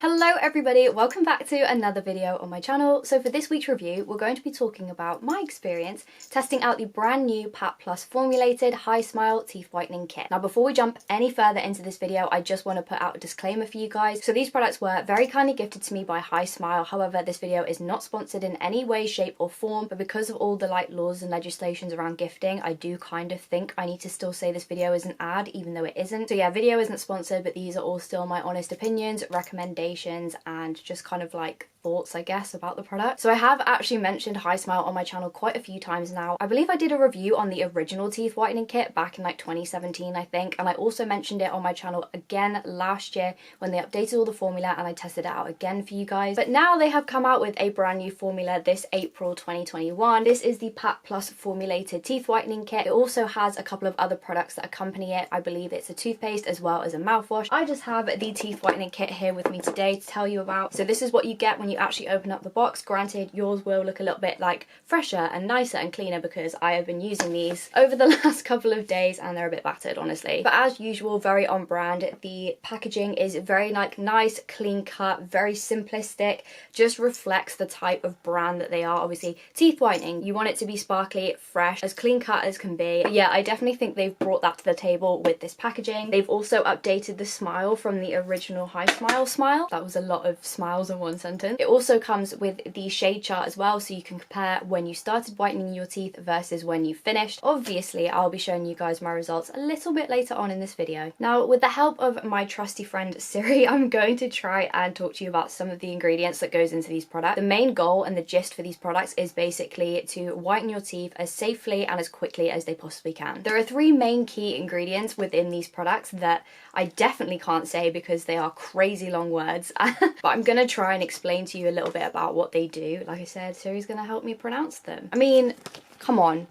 Hello everybody, welcome back to another video on my channel. So for this week's review, we're going to be talking about my experience testing out the brand new PAP Plus formulated Hismile teeth whitening kit. Now before we jump any further into this video, I just want to put out a disclaimer for you guys. So these products were very kindly gifted to me by Hismile. However, this video is not sponsored in any way, shape or form, but because of all the laws and legislations around gifting, I do kind of think I need to still say this video is an ad, even though it isn't. So yeah, video isn't sponsored, but these are all still my honest opinions, recommendations, and just kind of like thoughts, I guess, about the product. So I have actually mentioned Hismile on my channel quite a few times now. I believe I did a review on the original teeth whitening kit back in like 2017, I think, and I also mentioned it on my channel again last year when they updated all the formula and I tested it out again for you guys. But now they have come out with a brand new formula this April 2021. This is the PAP Plus formulated teeth whitening kit. It also has a couple of other products that accompany it. I believe it's a toothpaste as well as a mouthwash. I just have the teeth whitening kit here with me today to tell you about. So this is what you get when you actually open up the box. Granted, yours will look a little bit like fresher and nicer and cleaner because I have been using these over the last couple of days and they're a bit battered, honestly. But as usual, very on brand. The packaging is very like nice, clean cut, very simplistic, just reflects the type of brand that they are. Obviously, teeth whitening, you want it to be sparkly, fresh, as clean cut as can be. But yeah, I definitely think they've brought that to the table with this packaging. They've also updated the smile from the original Hismile smile. That was a lot of smiles in one sentence. It also comes with the shade chart as well, so you can compare when you started whitening your teeth versus when you finished. Obviously, I'll be showing you guys my results a little bit later on in this video. Now, with the help of my trusty friend Siri, I'm going to try and talk to you about some of the ingredients that goes into these products. The main goal and the gist for these products is basically to whiten your teeth as safely and as quickly as they possibly can. There are three main key ingredients within these products that I definitely can't say because they are crazy long words, but I'm gonna try and explain to you a little bit about what they do. Like I said, Siri's gonna help me pronounce them. I mean, come on.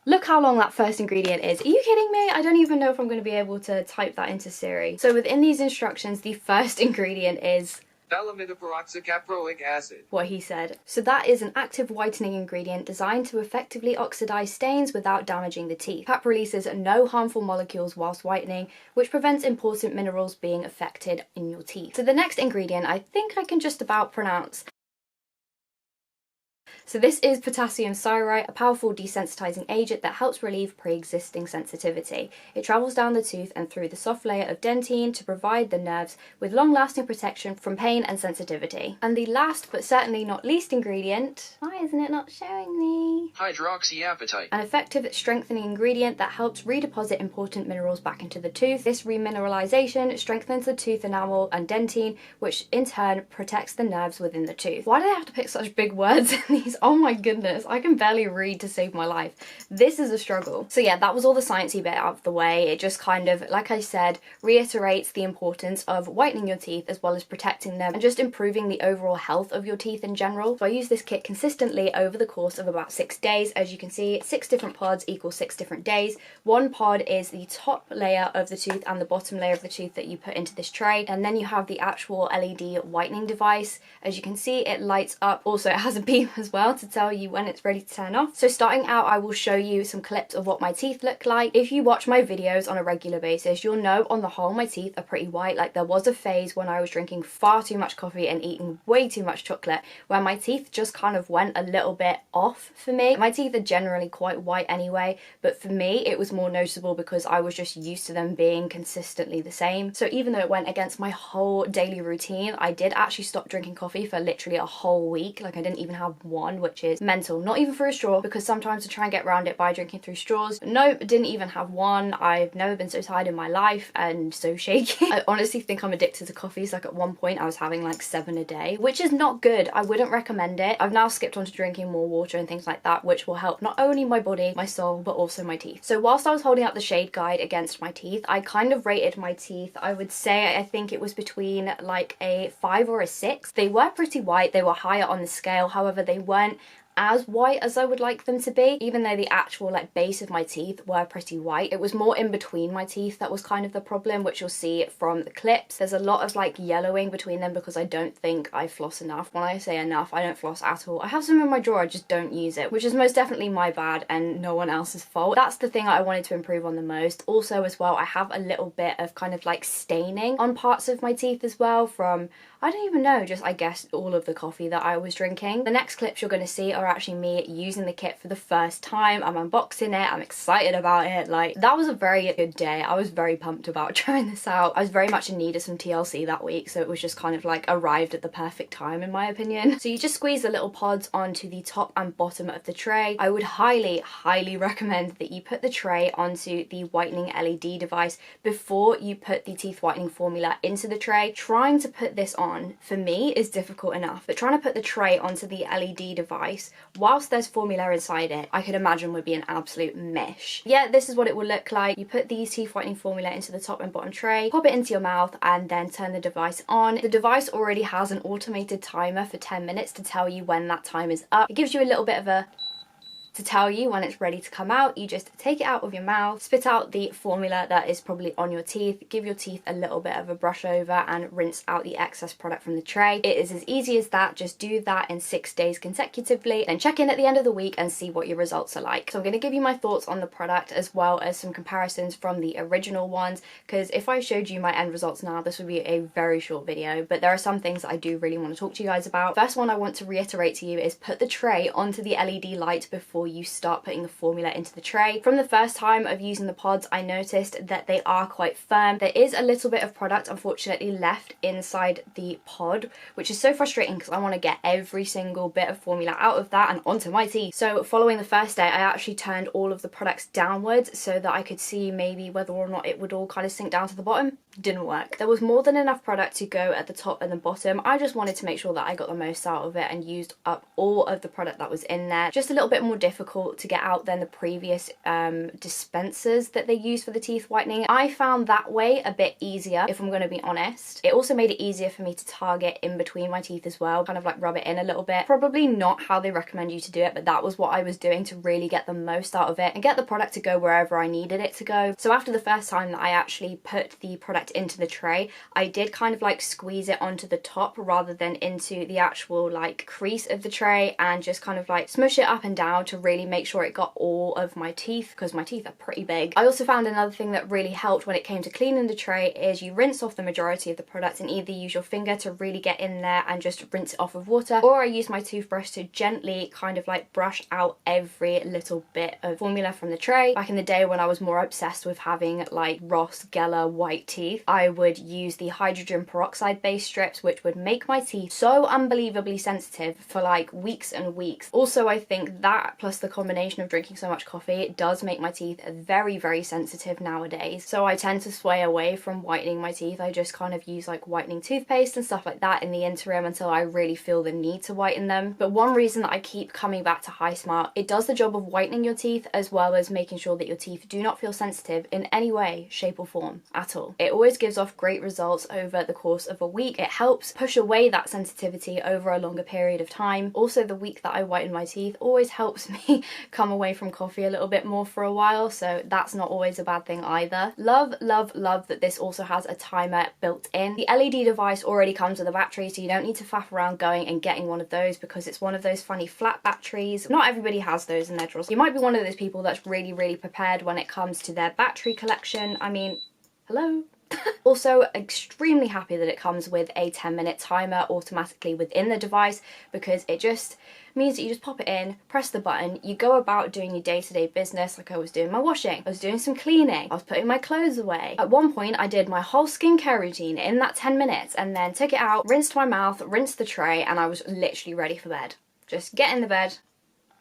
Look how long that first ingredient is. Are you kidding me? I don't even know if I'm going to be able to type that into Siri. So within these instructions, the first ingredient is peroxycaproic acid. What he said. So that is an active whitening ingredient designed to effectively oxidize stains without damaging the teeth. PAP releases no harmful molecules whilst whitening, which prevents important minerals being affected in your teeth. So the next ingredient I think I can just about pronounce. So this is Potassium Cyride, a powerful desensitizing agent that helps relieve pre-existing sensitivity. It travels down the tooth and through the soft layer of dentine to provide the nerves with long-lasting protection from pain and sensitivity. And the last but certainly not least ingredient, why isn't it not showing me? Hydroxyapatite. An effective strengthening ingredient that helps redeposit important minerals back into the tooth. This remineralization strengthens the tooth enamel and dentine, which in turn protects the nerves within the tooth. Why do they have to pick such big words in these? Oh my goodness, I can barely read to save my life. This is a struggle. So yeah, that was all the sciencey bit out of the way. It just kind of, like I said, reiterates the importance of whitening your teeth as well as protecting them and just improving the overall health of your teeth in general. So I use this kit consistently over the course of about 6 days. As you can see, 6 different pods equals 6 different days. One pod is the top layer of the tooth and the bottom layer of the tooth that you put into this tray. And then you have the actual LED whitening device. As you can see, it lights up. Also, it has a beep as well to tell you when it's ready to turn off. So starting out, I will show you some clips of what my teeth look like. If you watch my videos on a regular basis, you'll know on the whole my teeth are pretty white. Like there was a phase when I was drinking far too much coffee and eating way too much chocolate where my teeth just kind of went a little bit off for me. My teeth are generally quite white anyway, but for me it was more noticeable because I was just used to them being consistently the same. So even though it went against my whole daily routine, I did actually stop drinking coffee for literally a whole week. Like I didn't even have one, which is mental. Not even through a straw, because sometimes I try and get around it by drinking through straws. But no, didn't even have one. I've never been so tired in my life and so shaky. I honestly think I'm addicted to coffees. Like at one point I was having like 7 a day, which is not good. I wouldn't recommend it. I've now skipped on to drinking more water and things like that, which will help not only my body, my soul, but also my teeth. So whilst I was holding up the shade guide against my teeth, I kind of rated my teeth. I would say I think it was between like a 5 or a 6. They were pretty white. They were higher on the scale. However, they weren't as white as I would like them to be, even though the actual like base of my teeth were pretty white. It was more in between my teeth that was kind of the problem, which you'll see from the clips. There's a lot of like yellowing between them because I don't think I floss enough. When I say enough, I don't floss at all. I have some in my drawer, I just don't use it, which is most definitely my bad and no one else's fault. That's the thing I wanted to improve on the most. Also as well, I have a little bit of kind of like staining on parts of my teeth as well from I don't even know, just I guess all of the coffee that I was drinking. The next clips you're going to see are actually me using the kit for the first time. I'm unboxing it, I'm excited about it. Like, that was a very good day. I was very pumped about trying this out. I was very much in need of some TLC that week, so it was just kind of like arrived at the perfect time in my opinion. So you just squeeze the little pods onto the top and bottom of the tray. I would highly recommend that you put the tray onto the whitening LED device before you put the teeth whitening formula into the tray. Trying to put this on, for me, is difficult enough, but trying to put the tray onto the LED device whilst there's formula inside it, I could imagine would be an absolute mish. Yeah, this is what it will look like. You put the teeth whitening formula into the top and bottom tray, pop it into your mouth, and then turn the device on. The device already has an automated timer for 10 minutes to tell you when that time is up. It gives you a little bit of a to tell you when it's ready to come out. You just take it out of your mouth, spit out the formula that is probably on your teeth, give your teeth a little bit of a brush over and rinse out the excess product from the tray. It is as easy as that. Just do that in 6 days consecutively, then check in at the end of the week and see what your results are like. So I'm going to give you my thoughts on the product as well as some comparisons from the original ones, because if I showed you my end results now, this would be a very short video, but there are some things that I do really want to talk to you guys about. First one I want to reiterate to you is put the tray onto the LED light before you start putting the formula into the tray. From the first time of using the pods, I noticed that they are quite firm. There is a little bit of product unfortunately left inside the pod, which is so frustrating because I want to get every single bit of formula out of that and onto my teeth. So following the first day, I actually turned all of the products downwards so that I could see maybe whether or not it would all kind of sink down to the bottom. Didn't work. There was more than enough product to go at the top and the bottom. I just wanted to make sure that I got the most out of it and used up all of the product that was in there. Just a little bit more difficult to get out than the previous dispensers that they use for the teeth whitening. I found that way a bit easier, if I'm going to be honest. It also made it easier for me to target in between my teeth as well, kind of like rub it in a little bit. Probably not how they recommend you to do it, but that was what I was doing to really get the most out of it and get the product to go wherever I needed it to go. So after the first time that I actually put the product into the tray, I did kind of like squeeze it onto the top rather than into the actual like crease of the tray, and just kind of like smush it up and down to really make sure it got all of my teeth, because my teeth are pretty big. I also found another thing that really helped when it came to cleaning the tray is you rinse off the majority of the product and either use your finger to really get in there and just rinse it off with water, or I use my toothbrush to gently kind of like brush out every little bit of formula from the tray. Back in the day when I was more obsessed with having like Ross Geller white teeth, I would use the hydrogen peroxide based strips, which would make my teeth so unbelievably sensitive for like weeks and weeks. Also, I think that plus the combination of drinking so much coffee, it does make my teeth very sensitive nowadays. So I tend to sway away from whitening my teeth. I just kind of use like whitening toothpaste and stuff like that in the interim until I really feel the need to whiten them. But one reason that I keep coming back to Hismile, it does the job of whitening your teeth as well as making sure that your teeth do not feel sensitive in any way, shape or form at all. It always gives off great results over the course of a week. It helps push away that sensitivity over a longer period of time. Also, the week that I whiten my teeth always helps me come away from coffee a little bit more for a while, so that's not always a bad thing either. Love that this also has a timer built in. The LED device already comes with a battery, so you don't need to faff around going and getting one of those because it's one of those funny flat batteries. Not everybody has those in their drawers. You might be one of those people that's really prepared when it comes to their battery collection. I mean, hello? Also, extremely happy that it comes with a 10-minute timer automatically within the device, because it just means that you just pop it in, press the button, you go about doing your day-to-day business. Like I was doing my washing, I was doing some cleaning, I was putting my clothes away. At one point I did my whole skincare routine in that 10 minutes and then took it out, rinsed my mouth, rinsed the tray, and I was literally ready for bed. Just get in the bed,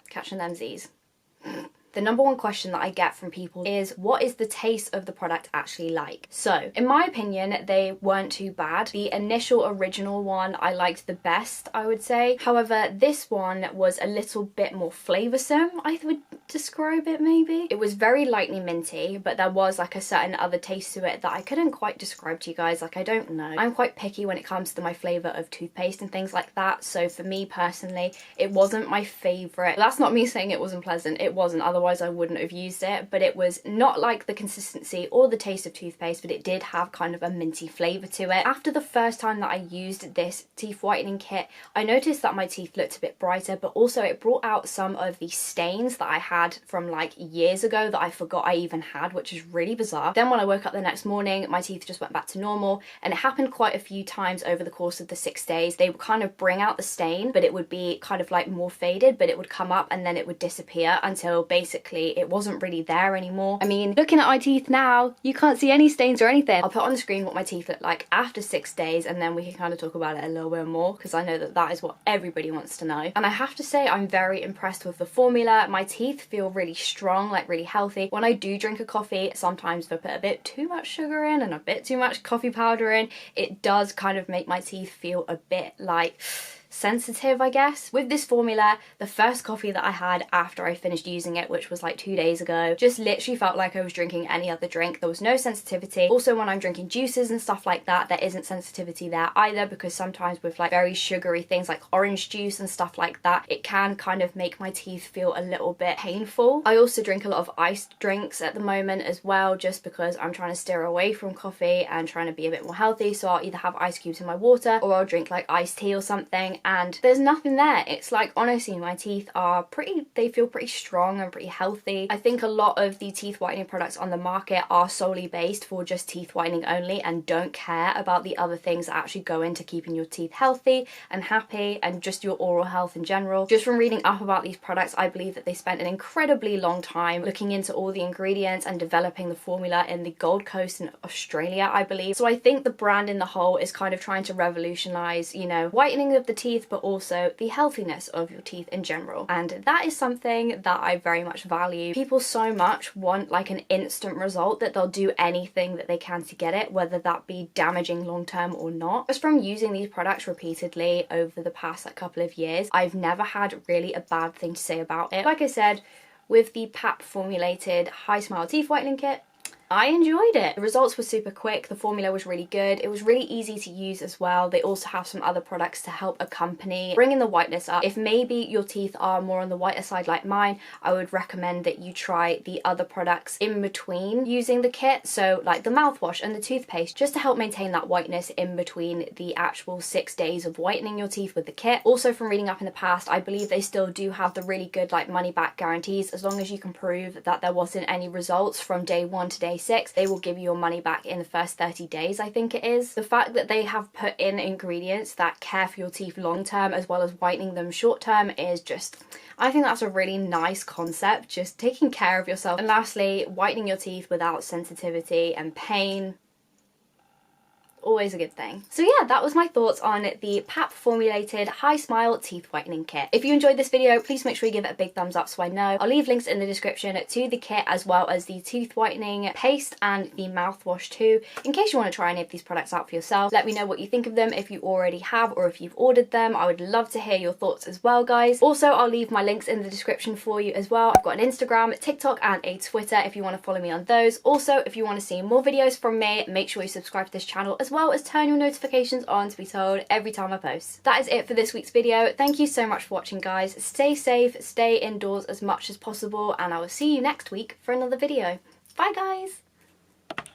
catching them Z's. The number one question that I get from people is, what is the taste of the product actually like? So, in my opinion, they weren't too bad. The initial original one I liked the best, I would say. However, this one was a little bit more flavoursome, I would describe it maybe. It was very lightly minty, but there was like a certain other taste to it that I couldn't quite describe to you guys. Like, I don't know. I'm quite picky when it comes to my flavour of toothpaste and things like that. So for me personally, it wasn't my favourite. That's not me saying it wasn't pleasant. It wasn't. Otherwise otherwise I wouldn't have used it, but it was not like the consistency or the taste of toothpaste, but it did have kind of a minty flavour to it. After the first time that I used this teeth whitening kit, I noticed that my teeth looked a bit brighter, but also it brought out some of the stains that I had from like years ago that I forgot I even had, which is really bizarre. Then when I woke up the next morning, my teeth just went back to normal, and it happened quite a few times over the course of the 6 days. They would kind of bring out the stain, but it would be kind of like more faded, but it would come up and then it would disappear until basically it wasn't really there anymore. I mean, looking at my teeth now, you can't see any stains or anything. I'll put on the screen what my teeth look like after 6 days, and then we can kind of talk about it a little bit more, because I know that that is what everybody wants to know. And I have to say, I'm very impressed with the formula. My teeth feel really strong, like really healthy. When I do drink a coffee, sometimes if I put a bit too much sugar in and a bit too much coffee powder in, it does kind of make my teeth feel a bit like sensitive, I guess. With this formula, the first coffee that I had after I finished using it, which was like 2 days ago, just literally felt like I was drinking any other drink. There was no sensitivity. Also, when I'm drinking juices and stuff like that, there isn't sensitivity there either, because sometimes with like very sugary things like orange juice and stuff like that, it can kind of make my teeth feel a little bit painful. I also drink a lot of iced drinks at the moment as well, just because I'm trying to steer away from coffee and trying to be a bit more healthy. So I'll either have ice cubes in my water, or I'll drink like iced tea or something, and there's nothing there. It's like, honestly, my teeth are they feel pretty strong and pretty healthy. I think a lot of the teeth whitening products on the market are solely based for just teeth whitening only and don't care about the other things that actually go into keeping your teeth healthy and happy and just your oral health in general. Just from reading up about these products, I believe that they spent an incredibly long time looking into all the ingredients and developing the formula in the Gold Coast in Australia, I believe. So I think the brand in the whole is kind of trying to revolutionize, you know, whitening of the teeth, but also the healthiness of your teeth in general. And that is something that I very much value. People so much want like an instant result that they'll do anything that they can to get it, whether that be damaging long term or not. Just from using these products repeatedly over the past like couple of years, I've never had really a bad thing to say about it. Like I said, with the PAP formulated Hismile teeth whitening kit, I enjoyed it. The results were super quick, the formula was really good, it was really easy to use as well. They also have some other products to help accompany bringing the whiteness up. If maybe your teeth are more on the whiter side like mine, I would recommend that you try the other products in between using the kit, so like the mouthwash and the toothpaste, just to help maintain that whiteness in between the actual 6 days of whitening your teeth with the kit. Also, from reading up in the past, I believe they still do have the really good like money back guarantees. As long as you can prove that there wasn't any results from day 1 to day 6, they will give you your money back in the first 30 days, I think it is. The fact that they have put in ingredients that care for your teeth long term as well as whitening them short term is just, I think that's a really nice concept, just taking care of yourself. And lastly, whitening your teeth without sensitivity and pain, always a good thing. So yeah, that was my thoughts on the PAP formulated Hismile teeth whitening kit. If you enjoyed this video, please make sure you give it a big thumbs up so I know. I'll leave links in the description to the kit as well as the tooth whitening paste and the mouthwash too, in case you want to try any of these products out for yourself. Let me know what you think of them if you already have or if you've ordered them. I would love to hear your thoughts as well, guys. Also, I'll leave my links in the description for you as well. I've got an Instagram, TikTok and a Twitter if you want to follow me on those. Also, if you want to see more videos from me, make sure you subscribe to this channel as well as turn your notifications on to be told every time I post. That is it for this week's video. Thank you so much for watching, guys. Stay safe, stay indoors as much as possible, and I will see you next week for another video. Bye, guys!